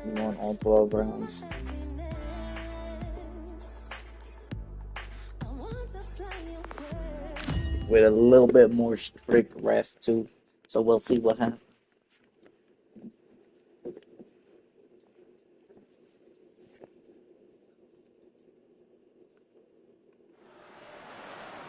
You want all 12 rounds. With a little bit more strict ref too. So we'll see what happens.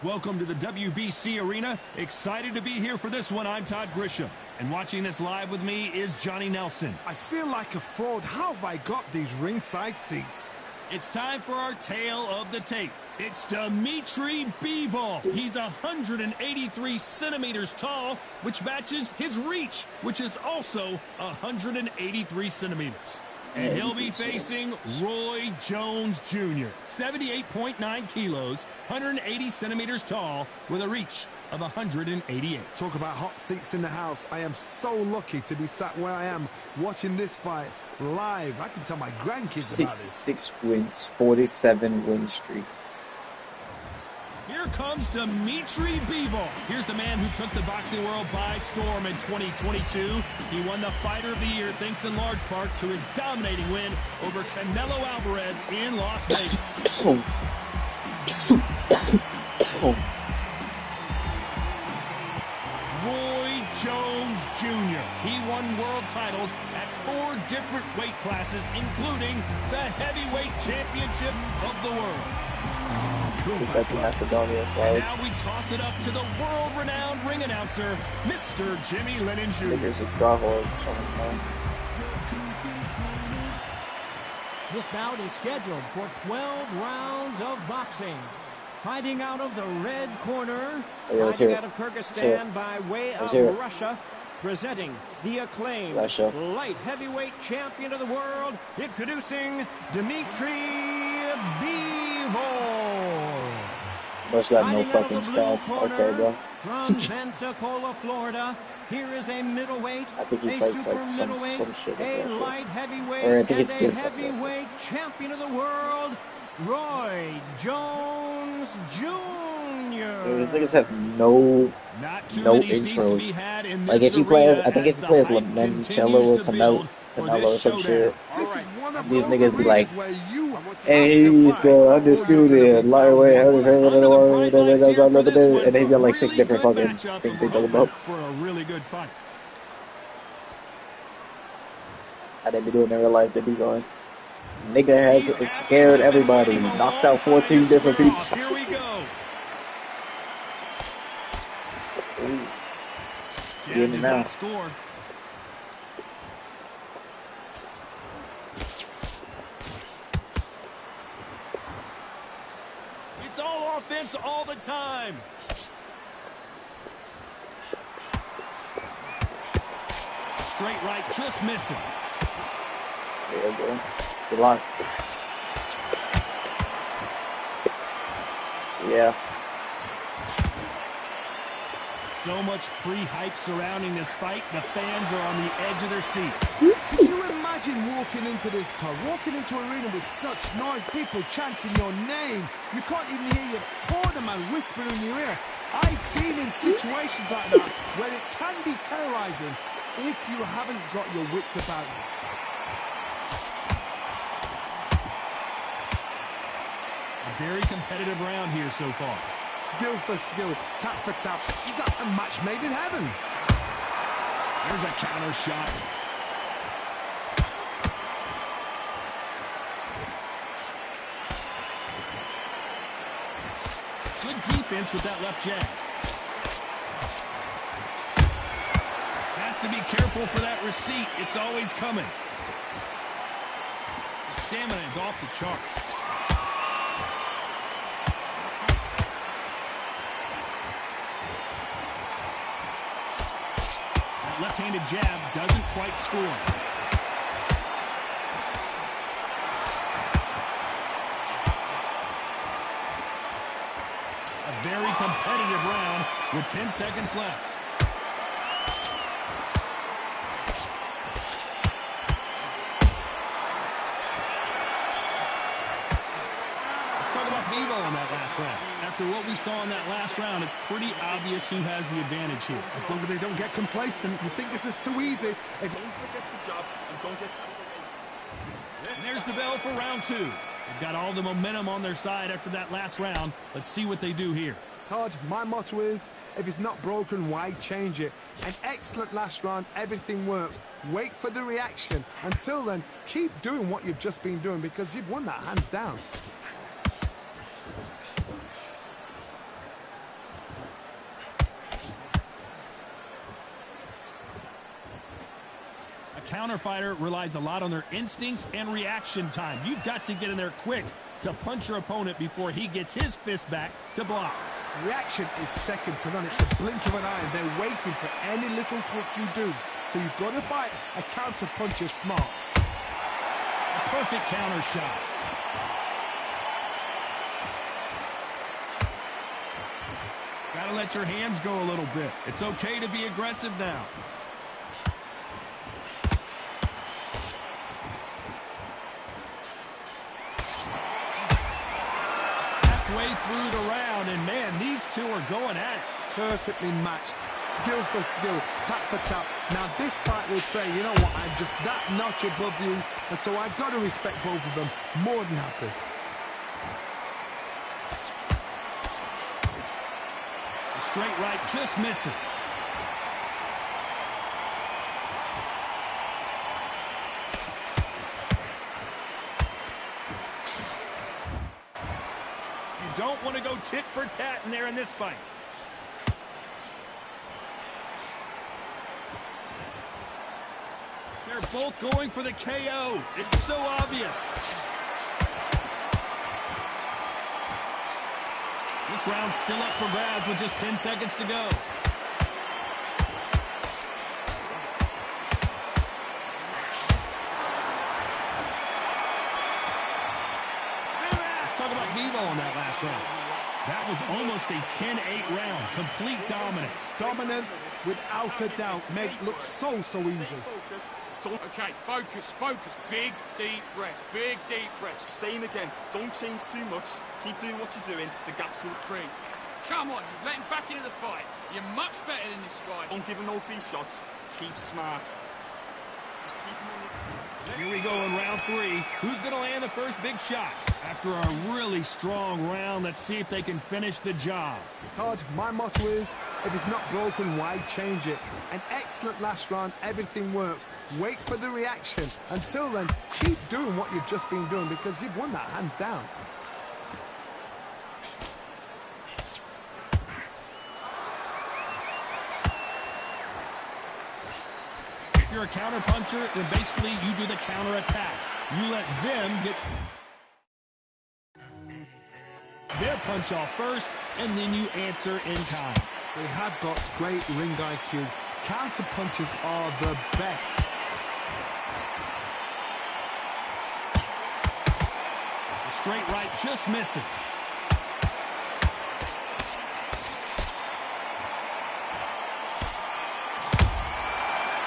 Welcome to the WBC Arena. Excited to be here for this one. I'm Todd Grisham. And watching this live with me is Johnny Nelson. I feel like a fraud. How have I got these ringside seats? It's time for our tale of the tape. It's Dmitry Bivol. He's 183 centimeters tall, which matches his reach, which is also 183 centimeters. And he'll be facing Roy Jones Jr., 78.9 kilos, 180 centimeters tall, with a reach of 188. Talk about hot seats in the house. I am so lucky to be sat where I am watching this fight live. I can tell my grandkids 66 wins, 47 win streak. Here comes Dmitry Bivol. Here's the man who took the boxing world by storm in 2022. He won the Fighter of the Year thanks in large part to his dominating win over Canelo Alvarez in Las Vegas. Roy Jones Jr. He won world titles at 4 different weight classes, including the heavyweight championship of the world. Is that the Macedonia flag? Now we toss it up to the world-renowned ring announcer, Mr. Jimmy Lennon Jr. I think there's a draw or something. This bout is scheduled for 12 rounds of boxing. Fighting out of the red corner, fighting out of Kyrgyzstan by way of Russia, presenting the acclaimed light heavyweight champion of the world, introducing Dmitry Bivol. Bro's got no fucking stats. Okay, bro. From Pensacola, Florida, here is a middleweight, I think he fights like some shit. a light heavyweight, or I think it's and a heavyweight champion of the world, Roy Jones Jr. These niggas have no intros. Like if you play as, I think if you play as Limoncello or Canelo or some shit, these niggas be like, "Hey, he's the undisputed lightweight," and he's got like 6 different fucking things they talk about. For a really good fight. How they be doing in real life? They be going, "Nigga has scared everybody, knocked out 14 different people." Here we go. Getting it now. Score. It's all offense all the time. Straight right just misses. There you go. Good luck. Yeah. So much pre-hype surrounding this fight, the fans are on the edge of their seats. Can you imagine walking into this, Todd? Walking into an arena with such noise, people chanting your name. You can't even hear your corner man whisper in your ear. I've been in situations like that where it can be terrorizing if you haven't got your wits about you. A very competitive round here so far. Skill for skill, tap for tap. She's like a match made in heaven. There's a counter shot. Good defense with that left jab. Has to be careful for that receipt. It's always coming. Stamina is off the charts. Left-handed jab doesn't quite score. A very competitive round with 10 seconds left. Let's talk about Bivol in that last round. After what we saw in that last round, it's pretty obvious who has the advantage here. As long as they don't get complacent, you think this is too easy. Don't forget the job and don't get And there's the bell for round 2. They've got all the momentum on their side after that last round. Let's see what they do here. Todd, my motto is, if it's not broken, why change it? An excellent last round, everything works. Wait for the reaction. Until then, keep doing what you've just been doing because you've won that hands down. A counter fighter relies a lot on their instincts and reaction time. You've got to get in there quick to punch your opponent before he gets his fist back to block. Reaction is second to none. It's the blink of an eye, and they're waiting for any little twitch you do. So you've got to fight a counter puncher smart. A perfect counter shot. Gotta let your hands go a little bit. It's okay to be aggressive now. Halfway through the round, and man, these two are going at it. Perfectly matched, skill for skill, tap for tap. Now this fight will say, you know what, I'm just that notch above you, and so I've got to respect both of them. More than happy. The straight right just misses. Don't want to go tit for tat in there in this fight. They're both going for the KO. It's so obvious. This round's still up for grabs with just 10 seconds to go. On that last round. That was almost a 10-8 round. Complete dominance. Dominance, without a doubt, made it look so easy. Okay, focus. Big, deep breaths. Big, deep breaths. Same again. Don't change too much. Keep doing what you're doing. The gaps will creep. Come on, let him back into the fight. You're much better than this guy. Don't give him no free shots. Keep smart. Just keep him on the... Here we go in round 3. Who's going to land the first big shot? After a really strong round, let's see if they can finish the job. Todd, my motto is, if it's not broken, why change it? An excellent last round, everything works. Wait for the reaction. Until then, keep doing what you've just been doing because you've won that hands down. If you're a counter puncher, then basically you do the counter attack. You let them get their punch off first, and then you answer in kind. They have got great ring IQ. Counter punches are the best. The straight right just misses.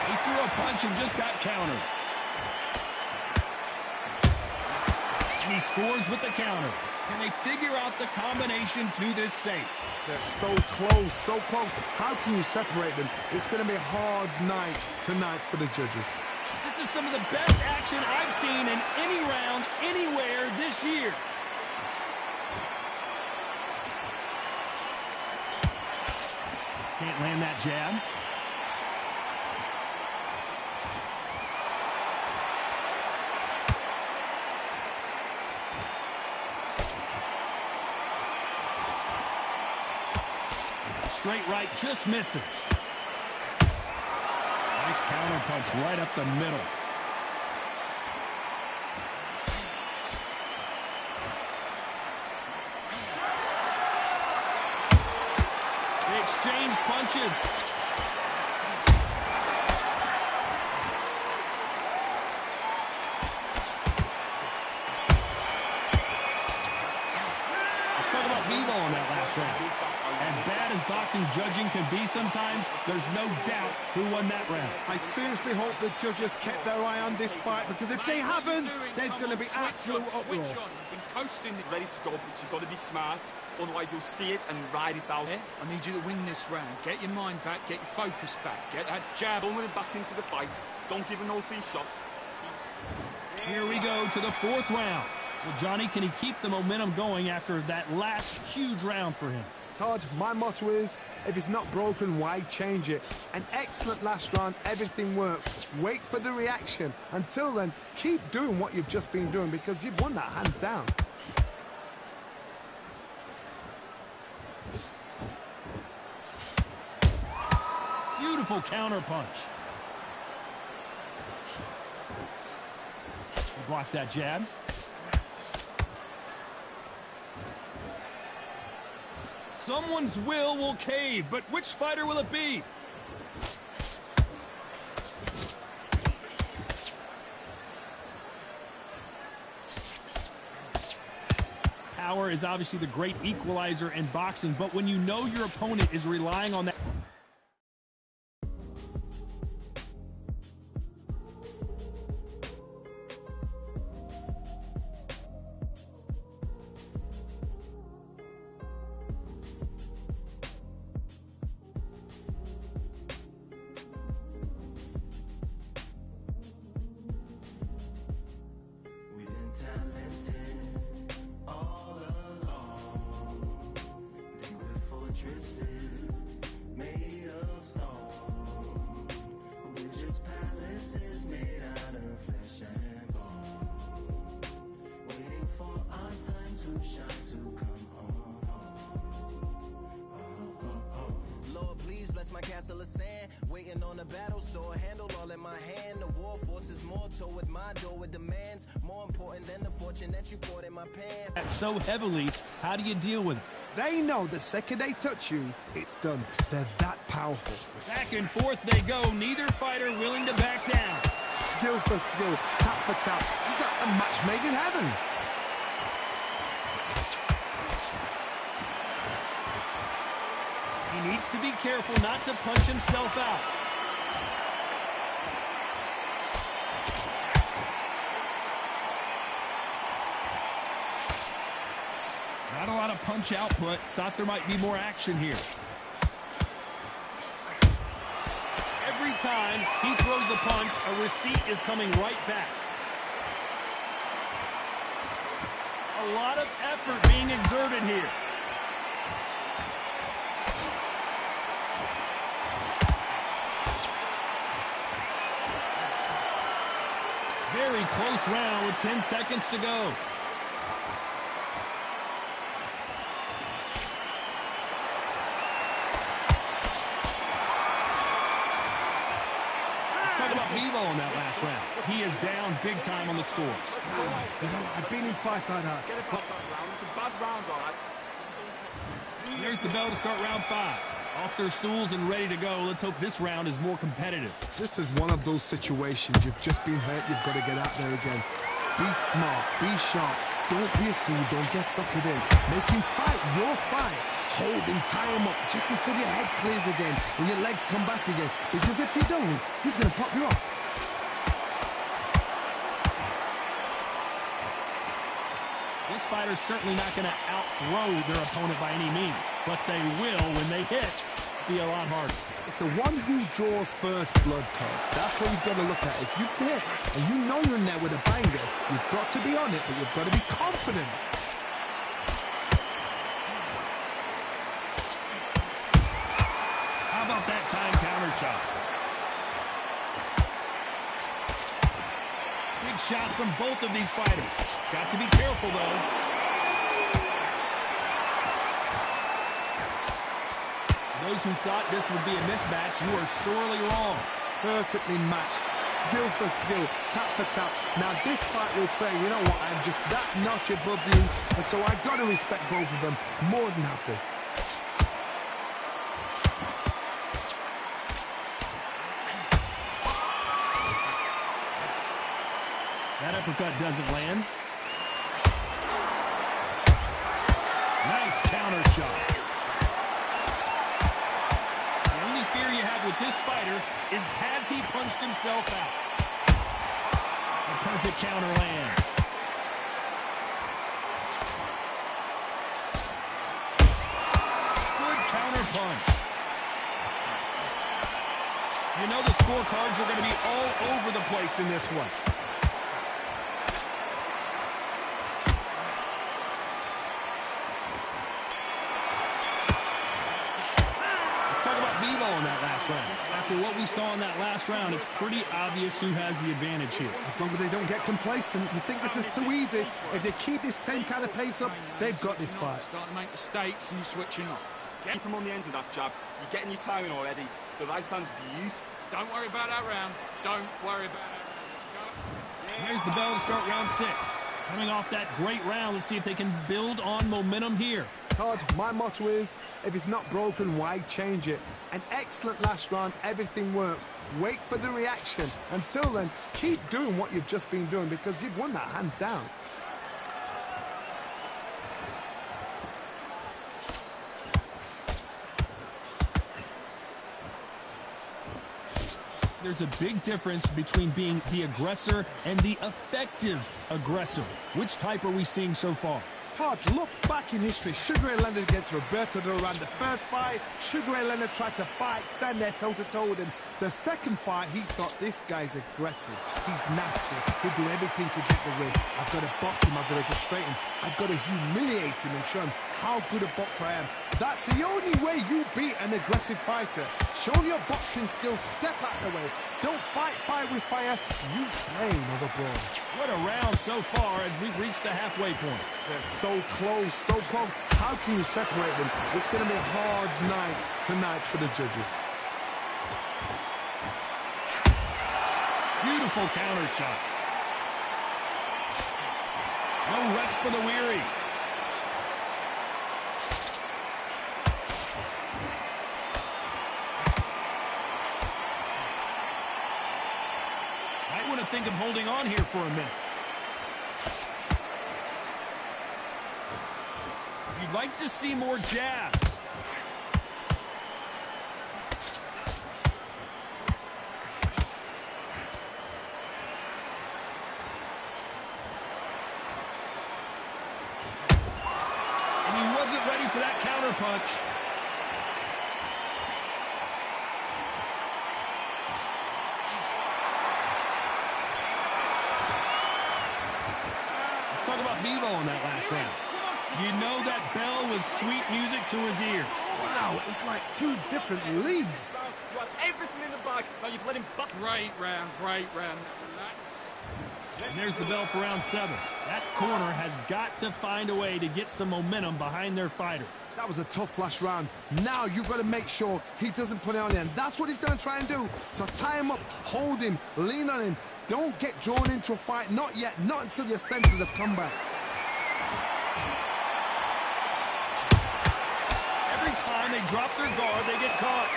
He threw a punch and just got countered. And he scores with the counter. Can they figure out the combination to this safe? They're so close, so close. How can you separate them? It's going to be a hard night tonight for the judges. This is some of the best action I've seen in any round, anywhere this year. Can't land that jab. Straight right just misses. Nice counter punch right up the middle. They exchange punches. Let's talk about Bebo in that last round. As bad as boxing judging can be sometimes, there's no doubt who won that round. I seriously hope the judges kept their eye on this fight, because if they haven't, there's going to be absolute uproar. He's ready to go, but you've got to be smart. Otherwise, you'll see it and ride it out. Yeah, I need you to win this round. Get your mind back, get your focus back, get that jab. Don't win it back into the fight. Don't give him no free shots. Here we go, go to the 4th round. Well, Johnny, can he keep the momentum going after that last huge round for him? Todd, my motto is, if it's not broken, why change it? An excellent last round, everything works. Wait for the reaction. Until then, keep doing what you've just been doing because you've won that hands down. Beautiful counter punch. He blocks that jab. Someone's will cave, but which fighter will it be? Power is obviously the great equalizer in boxing, but when you know your opponent is relying on that... my castle of sand, waiting on a battle, so a handle all in my hand. The war force is mortal with my door with demands, more important than the fortune that you poured in my pan. That's so heavily, how do you deal with it? They know the second they touch you, it's done. They're that powerful. Back and forth they go, neither fighter willing to back down. Skill for skill, tap for tap, just like a match made in heaven. He needs to be careful not to punch himself out. Not a lot of punch output. Thought there might be more action here. Every time he throws a punch, a receipt is coming right back. A lot of effort being exerted here. Very close round with 10 seconds to go. Let's talk about Bivol in that last round. He is down big time on the scores. You know, I've been in fights like that. Get a pop round. It's a bad round, all right. There's the bell to start round 5. Off their stools and ready to go. Let's hope this round is more competitive. This is one of those situations. You've just been hurt. You've got to get out there again. Be smart. Be sharp. Don't be a fool. Don't get suckered in. Make him fight your fight. Hold him. Tie him up just until your head clears again and your legs come back again. Because if you don't, he's going to pop you off. This fighter's certainly not going to outthrow their opponent by any means, but they will, when they hit, be a lot harder. It's the one who draws first blood, Todd. That's what you've got to look at. If you hit and you know you're in there with a banger, you've got to be on it, but you've got to be confident. How about that time counter shot? Big shots from both of these fighters. Got to be careful, though. Those who thought this would be a mismatch, you are sorely wrong. Perfectly matched. Skill for skill. Tap for tap. Now, this fight will say, you know what, I'm just that notch above you, and so I've got to respect both of them more than happy. That uppercut doesn't land. Nice counter shot. The only fear you have with this fighter is, has he punched himself out? A perfect counter lands. Good counter punch. You know the scorecards are going to be all over the place in this one. we saw in that last round, it's pretty obvious who has the advantage here. As long as they don't get complacent, you think this is too easy. If they keep this same kind of pace up, they've got this fight. Starting to make mistakes and you're switching off. Keep him on the end of that jab. You're getting your timing already. The right hand's beautiful. Don't worry about that round. Don't worry about that round. Here's the bell to start round 6. Coming off that great round, let's see if they can build on momentum here. Todd, my motto is, if it's not broken, why change it? An excellent last round, everything works. Wait for the reaction. Until then, keep doing what you've just been doing because you've won that hands down. There's a big difference between being the aggressor and the effective aggressor. Which type are we seeing so far? Todd, look back in history. Sugar Ray Leonard against Roberto Duran. The first fight, Sugar Ray Leonard tried to fight, stand there toe-to-toe with him. The second fight, he thought, this guy's aggressive. He's nasty. He'll do everything to get the win. I've got to box him. I've got to frustrate him. I've got to humiliate him and show him how good a boxer I am. That's the only way you beat an aggressive fighter. Show your boxing skills. Step out of the way. Don't fight fire with fire. You flame over brawls. What a round so far as we've reached the halfway point. They're so close, so close. How can you separate them? It's going to be a hard night tonight for the judges. Beautiful counter shot. No rest for the weary. Might want to think of holding on here for a minute. You'd like to see more jabs. And he wasn't ready for that counter punch. Let's talk about Bivol in that last round. You know that bell was sweet music to his ears. Wow, it's like two different leagues. You had everything in the bag. Now you've let him back. Great round, great round. Relax. And there's the bell for round 7. That corner has got to find a way to get some momentum behind their fighter. That was a tough last round. Now you've got to make sure he doesn't put it on the end. That's what he's going to try and do. So tie him up, hold him, lean on him. Don't get drawn into a fight. Not yet. Not until your senses have come back. Time they drop their guard, they get caught.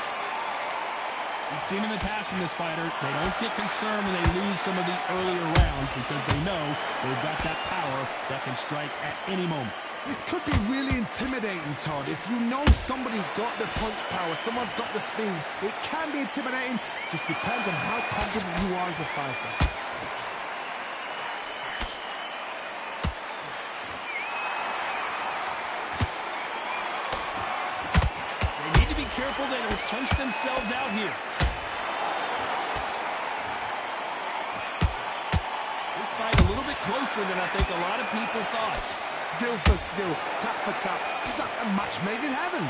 We've seen in the past from this fighter, they don't get concerned when they lose some of the earlier rounds because they know they've got that power that can strike at any moment. This could be really intimidating, Todd. If you know somebody's got the punch power, someone's got the speed, it can be intimidating. Just depends on how confident you are as a fighter. Careful, they don't punch themselves out here. This fight a little bit closer than I think a lot of people thought. Skill for skill, tap for tap. It's like a match made in heaven.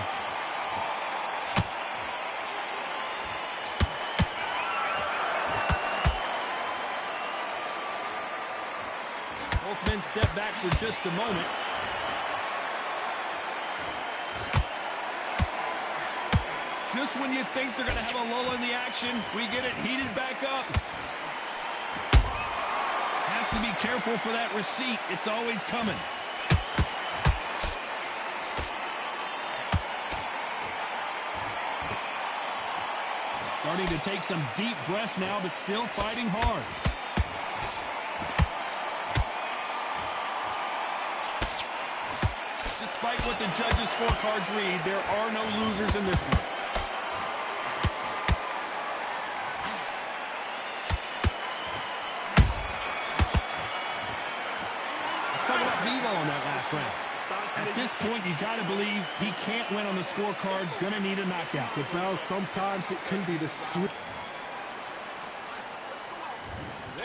Both men step back for just a moment. Just when you think they're going to have a lull in the action, we get it heated back up. Has to be careful for that receipt. It's always coming. Starting to take some deep breaths now, but still fighting hard. Despite what the judges' scorecards read, there are no losers in this one. On that last round. At this point, you got to believe he can't win on the scorecards. Going to need a knockout. The bell, sometimes it can be the swift.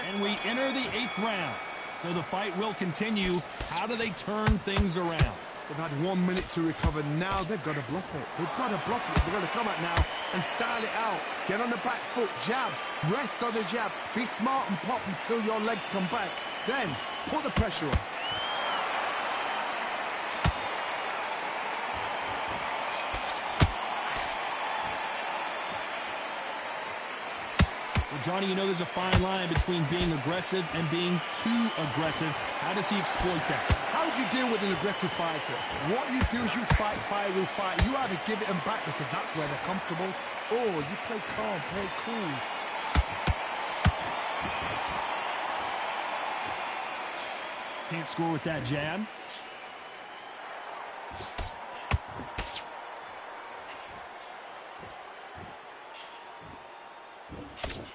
And we enter the 8th round. So the fight will continue. How do they turn things around? They've had 1 minute to recover. Now they've got to bluff it. They've got to bluff it. They've got to come out now and style it out. Get on the back foot, jab, rest on the jab. Be smart and pop until your legs come back. Then put the pressure on. Johnny, you know there's a fine line between being aggressive and being too aggressive. How does he exploit that? How do you deal with an aggressive fighter? What you do is you fight fire with fire. You either give it them back because that's where they're comfortable, or you play calm, play cool. Can't score with that jab.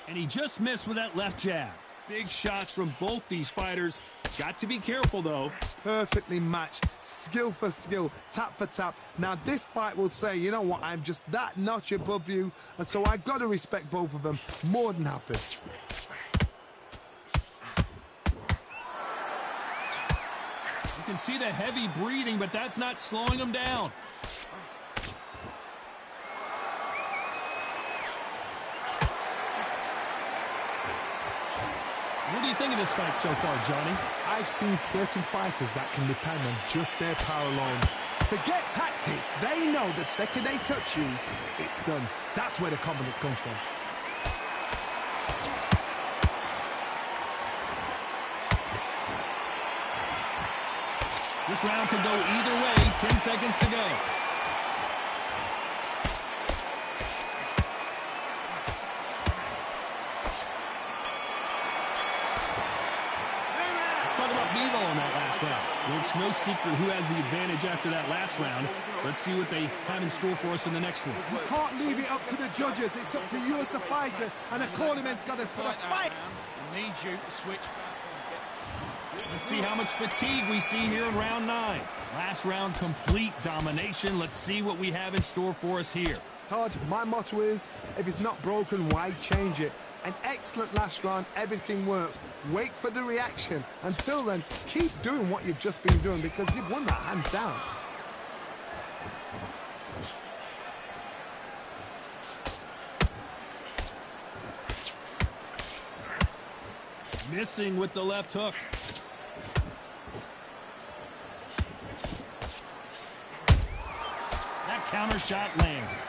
And he just missed with that left jab. Big shots from both these fighters. Got to be careful, though. Perfectly matched. Skill for skill. Tap for tap. Now, this fight will say, you know what, I'm just that notch above you, and so I've got to respect both of them more than others. You can see the heavy breathing, but that's not slowing him down. What do you think of this fight so far, Johnny? I've seen certain fighters that can depend on just their power alone. Forget tactics. They know the second they touch you, it's done. That's where the confidence comes from. This round could go either way. 10 seconds to go. Bevo in that last round. Well, it's no secret who has the advantage after that last round. Let's see what they have in store for us in the next one. You can't leave it up to the judges. It's up to you as the fighter, and the cornerman's got to put a fight. I need you to switch back. Let's see how much fatigue we see here in round 9. Last round, complete domination. Let's see what we have in store for us here. Todd, my motto is, if it's not broken, why change it? An excellent last round, everything works. Wait for the reaction. Until then, keep doing what you've just been doing because you've won that hands down. Missing with the left hook. That counter shot lands.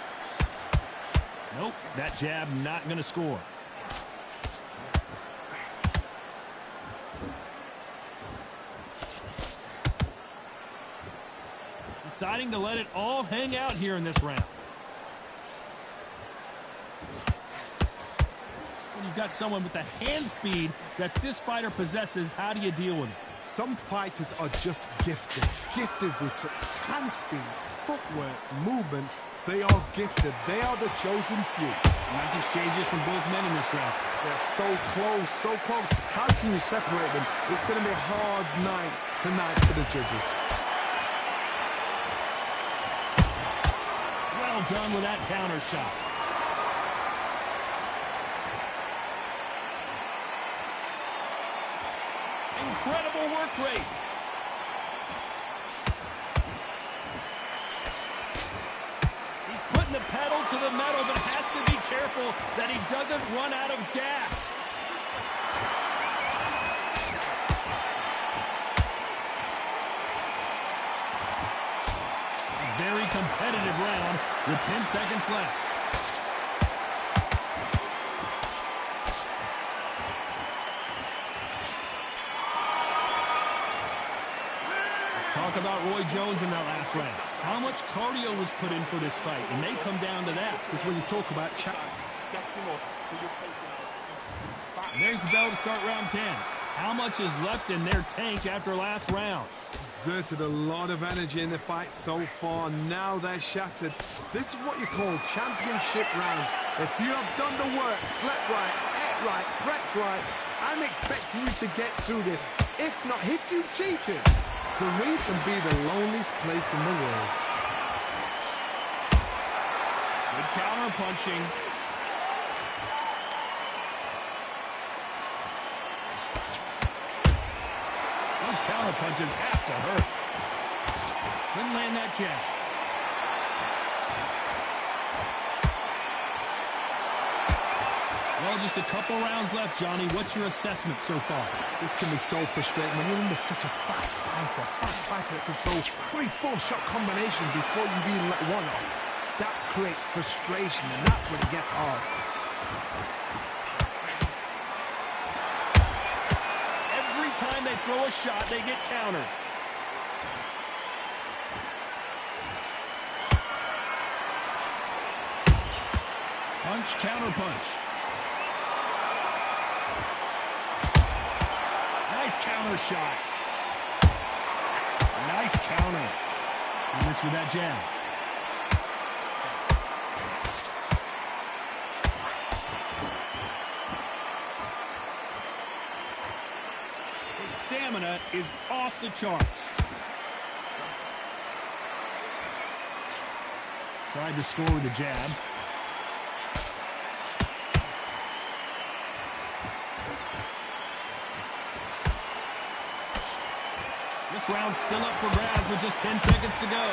Nope, that jab not going to score. Deciding to let it all hang out here in this round. When you've got someone with the hand speed that this fighter possesses, how do you deal with it? Some fighters are just gifted. Gifted with such hand speed, footwork, movement. They are gifted. They are the chosen few. Nice exchanges from both men in this round. They're so close, so close. How can you separate them? It's going to be a hard night tonight for the judges. Well done with that counter shot. Incredible work rate. He's putting the pedal to the metal, but has to be careful that he doesn't run out of gas. A very competitive round with 10 seconds left. Talk about Roy Jones in that last round. How much cardio was put in for this fight? It may come down to that. Because when you talk about Sets him up for your takeout. And there's the bell to start round 10. How much is left in their tank after last round? exerted a lot of energy in the fight so far. Now they're shattered. This is what you call championship rounds. If you have done the work, slept right, ate right, prepped right, I'm expecting you to get through this. If not, if you've cheated, the ring can be the loneliest place in the world. Good counter punching. Those counter punches have to hurt. Couldn't land that jab. Well, just a couple rounds left, Johnny. What's your assessment so far? This can be so frustrating when you're under such a fast fighter that can throw 3-4 shot combinations before you even let one off. That creates frustration, and that's when it gets hard. Every time they throw a shot, they get countered. Punch, counter punch. Nice counter shot. Nice counter. He missed with that jab. His stamina is off the charts. Tried to score with a jab. This round's still up for grabs with just 10 seconds to go.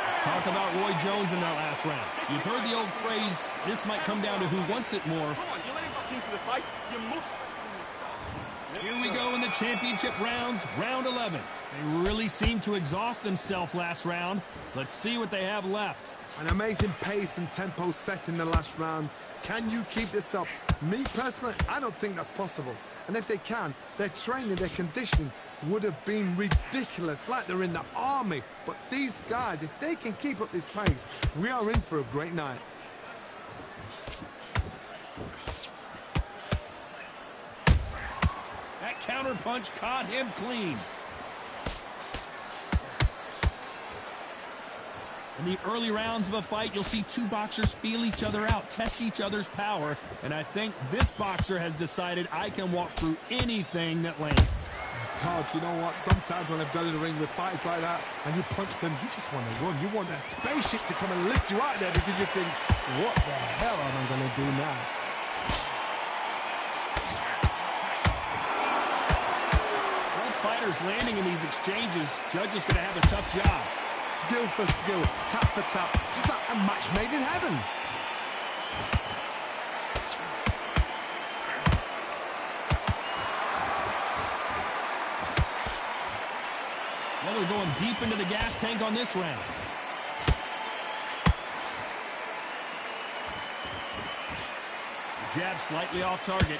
Let's talk about Roy Jones in that last round. You've heard the old phrase, this might come down to who wants it more. Here we go in the championship rounds, round 11. They really seemed to exhaust themselves last round. Let's see what they have left. An amazing pace and tempo set in the last round. Can you keep this up? Me personally, I don't think that's possible. And if they can, their training, their conditioning would have been ridiculous, like they're in the army. But these guys, if they can keep up this pace, we are in for a great night. That counter punch caught him clean. In the early rounds of a fight, you'll see two boxers feel each other out, test each other's power, and I think this boxer has decided I can walk through anything that lands. Todd, you know what? Sometimes when I've done in the ring with fights like that, and you punch them, you just want to run. You want that spaceship to come and lift you out there because you think, what the hell am I going to do now? Both fighters landing in these exchanges, judge is going to have a tough job. Skill for skill, tap for tap, just like a match made in heaven. Well, they're going deep into the gas tank on this round. Jab slightly off target.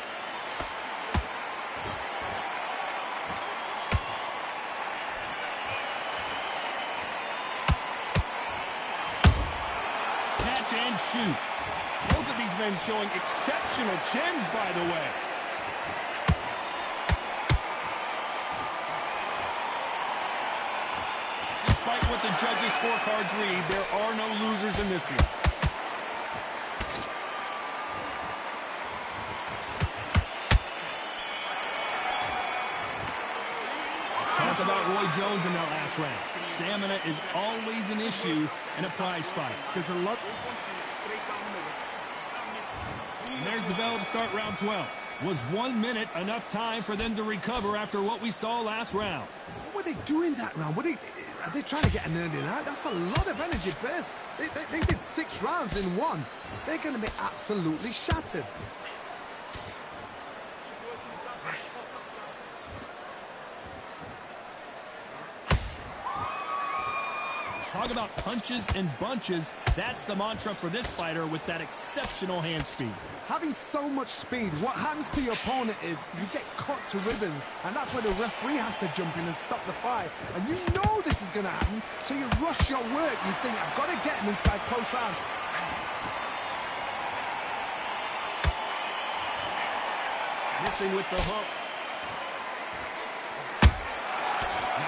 And shoot. Both of these men showing exceptional chins, by the way. Despite what the judges' scorecards read, there are no losers in this one. Let's talk about Roy Jones in that last round. Stamina is always an issue in a prize fight. There's a lot. And there's the bell to start round 12. Was 1 minute enough time for them to recover after what we saw last round? What were they doing that round? Are they trying to get an earning out? That's a lot of energy burst. They did 6 rounds in one. They're going to be absolutely shattered. Talk about punches and bunches. That's the mantra for this fighter with that exceptional hand speed. Having so much speed, what happens to your opponent is you get cut to ribbons, and that's where the referee has to jump in and stop the fight. And you know this is going to happen, so you rush your work. You think, I've got to get him inside close round. Missing with the hook.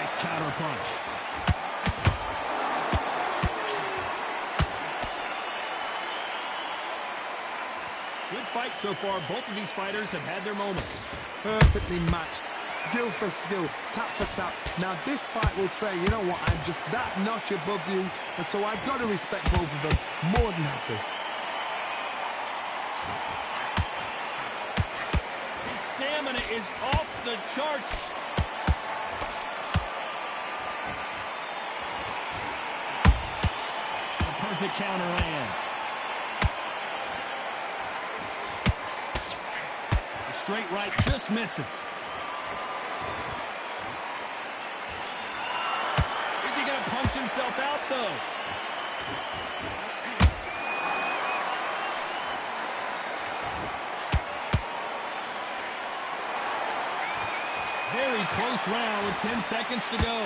Nice counter punch. Good fight so far. Both of these fighters have had their moments. Perfectly matched. Skill for skill. Tap for tap. Now this fight will say, you know what, I'm just that notch above you. And so I've got to respect both of them. More than happy. is off the charts. A perfect counter lands. The straight right just misses. Is he going to punch himself out, though? Very close round with 10 seconds to go.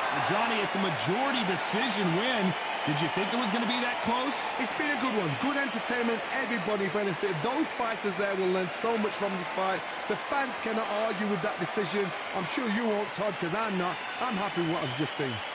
Well, Johnny, it's a majority decision win. Did you think it was going to be that close? It's been a good one. Good entertainment. Everybody benefited. Those fighters there will learn so much from this fight. The fans cannot argue with that decision. I'm sure you won't, Todd, because I'm not. I'm happy with what I've just seen.